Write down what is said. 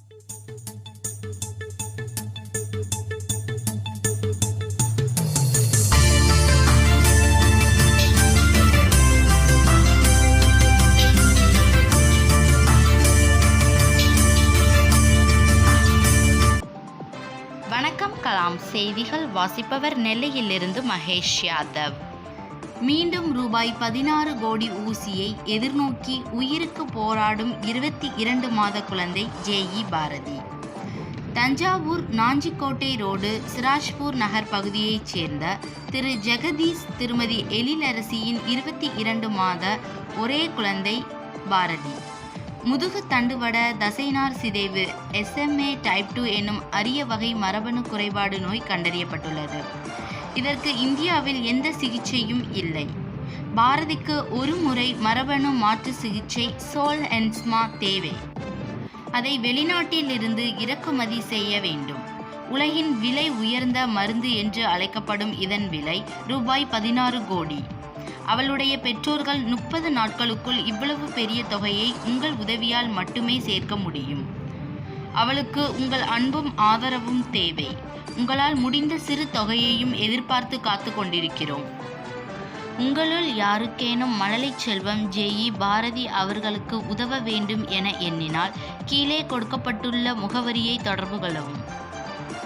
வணக்கம். கலாம் செய்திகள் வாசிப்பவர் நெல்லையிலிருந்து மகேஷ் யாதவ். மீண்டும் ரூபாய் 16 கோடி ஊசியை எதிர்நோக்கி உயிருக்கு போராடும் 22 மாத குழந்தை ஜேஇ பாரதி. தஞ்சாவூர் நாஞ்சிக்கோட்டை ரோடு சிராஜ்பூர் நகர் பகுதியைச் சேர்ந்த திரு ஜெகதீஷ் திருமதி எழிலரசியின் 22 மாத ஒரே குழந்தை பாரதி. முதுகு தண்டுவட தசைநார் சிதைவு SMA டைப் 2 என்னும் அரிய வகை மரபணு குறைபாடு நோய் கண்டறியப்பட்டுள்ளது. இதற்கு இந்தியாவில் எந்த சிகிச்சையும் இல்லை. பாரதிக்கு ஒரு முறை மரபணு மாற்று சிகிச்சை சோல்ஹென்ஸ்மா தேவை. அதை வெளிநாட்டில் இருந்து இறக்குமதி செய்ய வேண்டும். உலகின் விலை உயர்ந்த மருந்து என்று அழைக்கப்படும் இதன் விலை ரூபாய் 16 கோடி. அவளுடைய பெற்றோர்கள் 30 நாட்களுக்குள் இவ்வளவு பெரிய தொகையை உங்கள் உதவியால் மட்டுமே சேர்க்க முடியும். அவளுக்கு உங்கள் அன்பும் ஆதரவும் தேவை. உங்களால் முடிந்த சிறு தொகையையும் எதிர்பார்த்து காத்து கொண்டிருக்கிறோம். உங்களுள் யாருக்கேனும் மழலை செல்வம் ஜேஇ பாரதி அவர்களுக்கு உதவ வேண்டும் என எண்ணினால் கீழே கொடுக்கப்பட்டுள்ள முகவரியை தொடர்பு கொள்ளவும்.